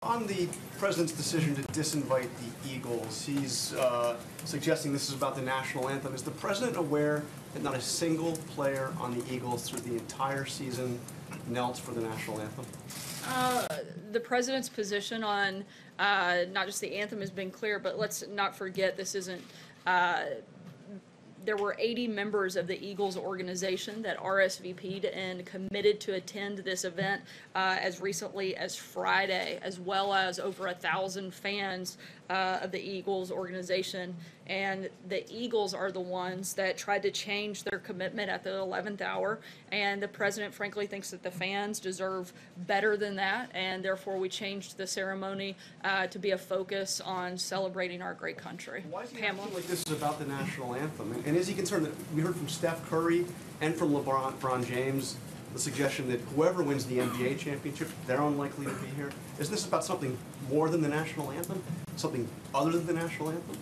On the president's decision to disinvite the Eagles, he's suggesting this is about the national anthem. Is the president aware that not a single player on the Eagles through the entire season knelt for the national anthem? The president's position on not just the anthem has been clear, but let's not forget this isn't. There were 80 members of the Eagles organization that RSVP'd and committed to attend this event as recently as Friday, as well as over 1,000 fans of the Eagles organization. And the Eagles are the ones that tried to change their commitment at the 11th hour. And the president, frankly, thinks that the fans deserve better than that. And therefore, we changed the ceremony to be a focus on celebrating our great country. Why is he acting like this is about the national anthem? And is he concerned that we heard from Steph Curry and from LeBron James the suggestion that whoever wins the NBA championship, they're unlikely to be here? Is this about something more than the national anthem? Something other than the national anthem?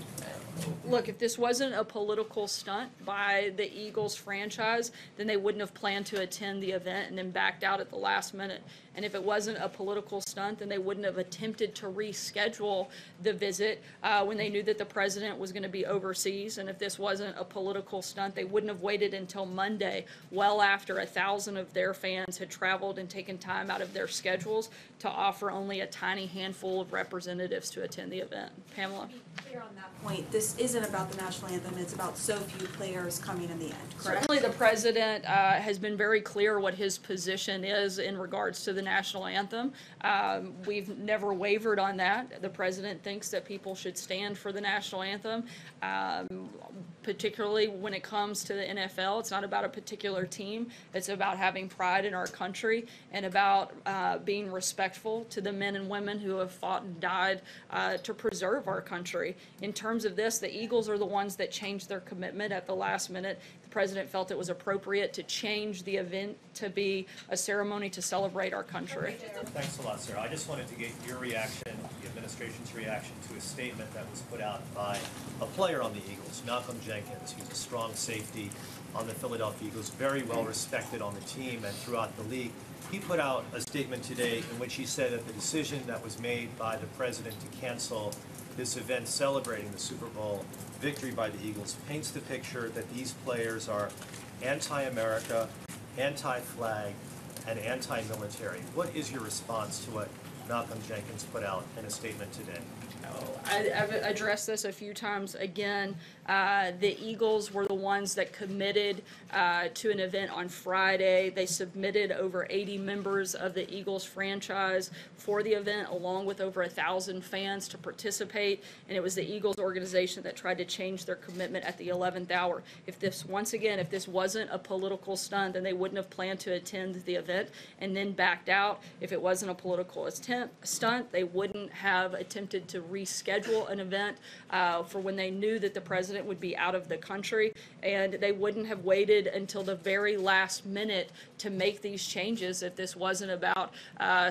Look, if this wasn't a political stunt by the Eagles franchise, then they wouldn't have planned to attend the event and then backed out at the last minute. And if it wasn't a political stunt, then they wouldn't have attempted to reschedule the visit when they knew that the president was going to be overseas. And if this wasn't a political stunt, they wouldn't have waited until Monday, well after 1,000 of their fans had traveled and taken time out of their schedules to offer only a tiny handful of representatives to attend the event. Pamela? To be clear on that point, this isn't about the national anthem. It's about so few players coming in the end, correct? Certainly the president has been very clear what his position is in regards to the national anthem. We've never wavered on that. The president thinks that people should stand for the national anthem, particularly when it comes to the NFL. It's not about a particular team. It's about having pride in our country and about being respectful to the men and women who have fought and died to preserve our country. In terms of this, the Eagles are the ones that changed their commitment at the last minute. The president felt it was appropriate to change the event to be a ceremony to celebrate our country. Thanks a lot, sir. I just wanted to get your reaction, the administration's reaction to a statement that was put out by a player on the Eagles, Malcolm Jenkins, who's a strong safety on the Philadelphia Eagles, very well respected on the team and throughout the league. He put out a statement today in which he said that the decision that was made by the president to cancel this event celebrating the Super Bowl victory by the Eagles paints the picture that these players are anti-America, anti-flag, and anti-military. What is your response to what Malcolm Jenkins put out in a statement today? I've addressed this a few times. Again, the Eagles were the ones that committed to an event on Friday. They submitted over 80 members of the Eagles franchise for the event, along with over 1,000 fans to participate. And it was the Eagles organization that tried to change their commitment at the 11th hour. If this, once again, if this wasn't a political stunt, then they wouldn't have planned to attend the event and then backed out. If it wasn't a political stunt, they wouldn't have attempted to reschedule an event for when they knew that the president would be out of the country, and they wouldn't have waited until the very last minute to make these changes if this wasn't about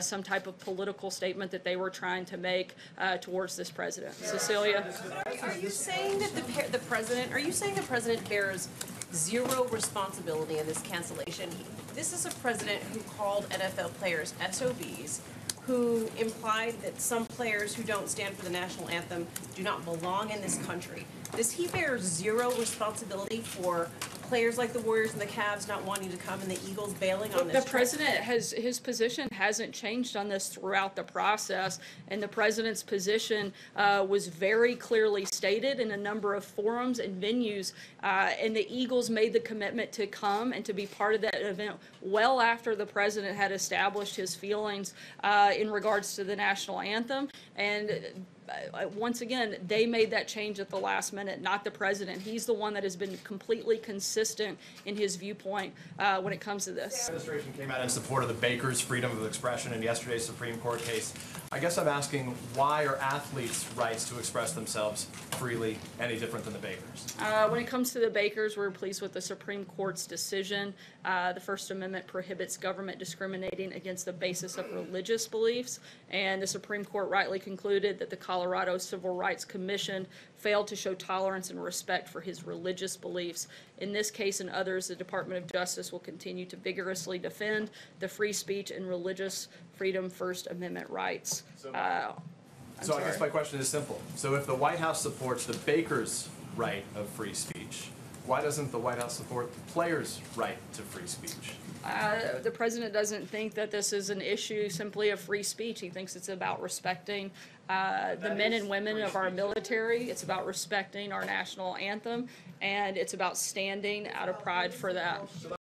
some type of political statement that they were trying to make towards this president. Cecilia? Are you saying that the president bears zero responsibility in this cancellation? This is a president who called NFL players SOBs, who implied that some players who don't stand for the national anthem do not belong in this country. Does he bear zero responsibility for players like the Warriors and the Cavs not wanting to come and the Eagles bailing on this? The president his position hasn't changed on this throughout the process, and the president's position was very clearly stated in a number of forums and venues, and the Eagles made the commitment to come and to be part of that event well after the president had established his feelings in regards to the national anthem. And once again, they made that change at the last minute, not the president. He's the one that has been completely consistent in his viewpoint when it comes to this. The administration came out in support of the bakers' freedom of expression in yesterday's Supreme Court case. I guess I'm asking, why are athletes' rights to express themselves freely any different than the bakers? When it comes to the bakers, we're pleased with the Supreme Court's decision. The First Amendment prohibits government discriminating against the basis of religious beliefs, and the Supreme Court rightly concluded that the Colorado Civil Rights Commission failed to show tolerance and respect for his religious beliefs. In this case and others, the Department of Justice will continue to vigorously defend the free speech and religious freedom First Amendment rights. So I guess sorry. my question is simple. So if the White House supports the baker's right of free speech, why doesn't the White House support the player's right to free speech? The president doesn't think that this is an issue simply of free speech. He thinks it's about respecting the men and women of our military. It's about respecting our national anthem, and it's about standing out of pride for that.